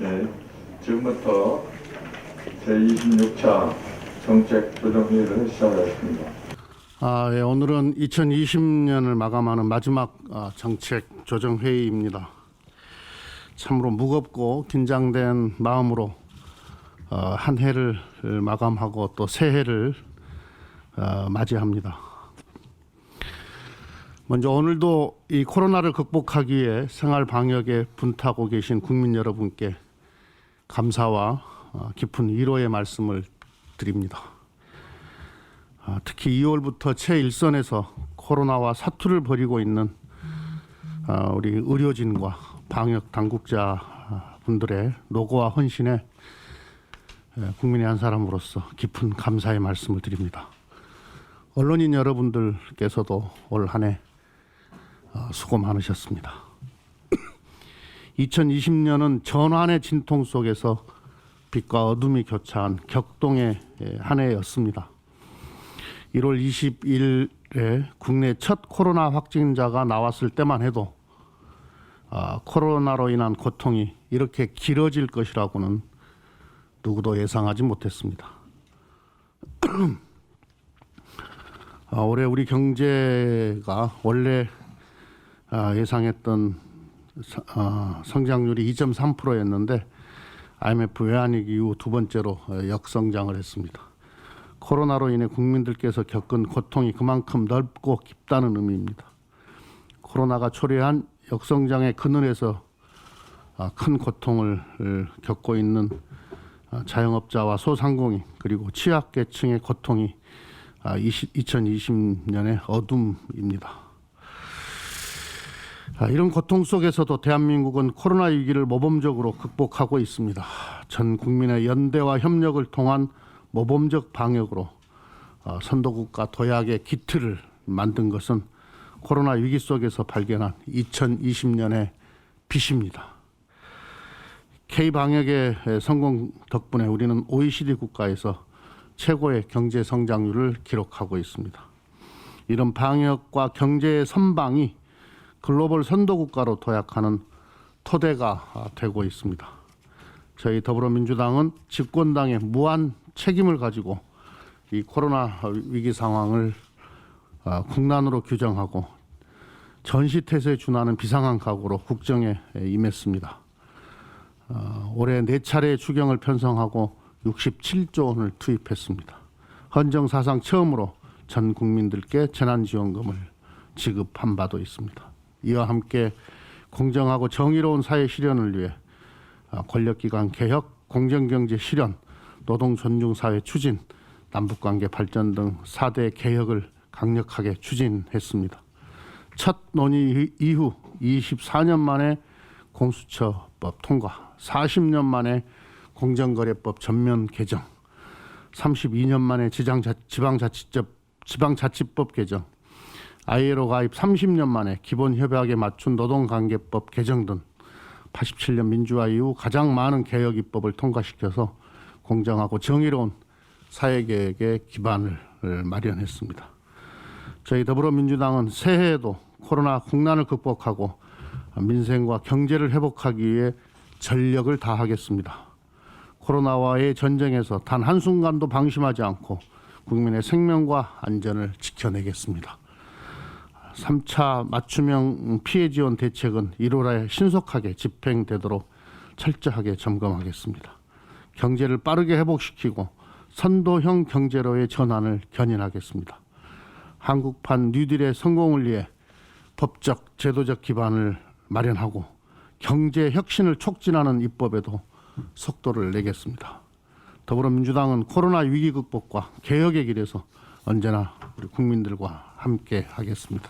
네, 지금부터 제26차 정책조정회의를 시작하겠습니다. 예, 오늘은 2020년을 마감하는 마지막 정책조정회의입니다. 참으로 무겁고 긴장된 마음으로 한 해를 마감하고 또 새해를 맞이합니다. 먼저 오늘도 이 코로나를 극복하기 위해 생활 방역에 분투하고 계신 국민 여러분께 감사와 깊은 위로의 말씀을 드립니다. 특히 2월부터 최일선에서 코로나와 사투를 벌이고 있는 우리 의료진과 방역 당국자 분들의 노고와 헌신에 국민의 한 사람으로서 깊은 감사의 말씀을 드립니다. 언론인 여러분들께서도 올 한 해 수고 많으셨습니다. 2020년은 전환의 진통 속에서 빛과 어둠이 교차한 격동의 한 해였습니다. 1월 20일에 국내 첫 코로나 확진자가 나왔을 때만 해도 코로나로 인한 고통이 이렇게 길어질 것이라고는 누구도 예상하지 못했습니다. 올해 우리 경제가 원래 예상했던 성장률이 2.3%였는데 IMF 외환위기 이후 두 번째로 역성장을 했습니다. 코로나로 인해 국민들께서 겪은 고통이 그만큼 넓고 깊다는 의미입니다. 코로나가 초래한 역성장의 그늘에서 큰 고통을 겪고 있는 자영업자와 소상공인 그리고 취약계층의 고통이 2020년의 어둠입니다. 이런 고통 속에서도 대한민국은 코로나 위기를 모범적으로 극복하고 있습니다. 전 국민의 연대와 협력을 통한 모범적 방역으로 선도국가 도약의 기틀을 만든 것은 코로나 위기 속에서 발견한 2020년의 빛입니다. K방역의 성공 덕분에 우리는 OECD 국가에서 최고의 경제 성장률을 기록하고 있습니다. 이런 방역과 경제의 선방이 글로벌 선도국가로 도약하는 토대가 되고 있습니다. 저희 더불어민주당은 집권당의 무한 책임을 가지고 이 코로나 위기 상황을 국난으로 규정하고 전시태세에 준하는 비상한 각오로 국정에 임했습니다. 올해 4차례 추경을 편성하고 67조 원을 투입했습니다. 헌정 사상 처음으로 전 국민들께 재난지원금을 지급한 바도 있습니다. 이와 함께 공정하고 정의로운 사회 실현을 위해 권력기관 개혁, 공정경제 실현, 노동존중사회 추진, 남북관계 발전 등 4대 개혁을 강력하게 추진했습니다. 첫 논의 이후 24년 만에 공수처법 통과, 40년 만에 공정거래법 전면 개정, 32년 만에 지방자치법 개정, ILO 가입 30년 만에 기본협약에 맞춘 노동관계법 개정 등 87년 민주화 이후 가장 많은 개혁 입법을 통과시켜서 공정하고 정의로운 사회개혁의 기반을 마련했습니다. 저희 더불어민주당은 새해에도 코로나 국난을 극복하고 민생과 경제를 회복하기 위해 전력을 다하겠습니다. 코로나와의 전쟁에서 단 한순간도 방심하지 않고 국민의 생명과 안전을 지켜내겠습니다. 3차 맞춤형 피해 지원 대책은 1월에 신속하게 집행되도록 철저하게 점검하겠습니다. 경제를 빠르게 회복시키고 선도형 경제로의 전환을 견인하겠습니다. 한국판 뉴딜의 성공을 위해 법적, 제도적 기반을 마련하고 경제 혁신을 촉진하는 입법에도 속도를 내겠습니다. 더불어민주당은 코로나 위기 극복과 개혁의 길에서 언제나 우리 국민들과 함께 하겠습니다.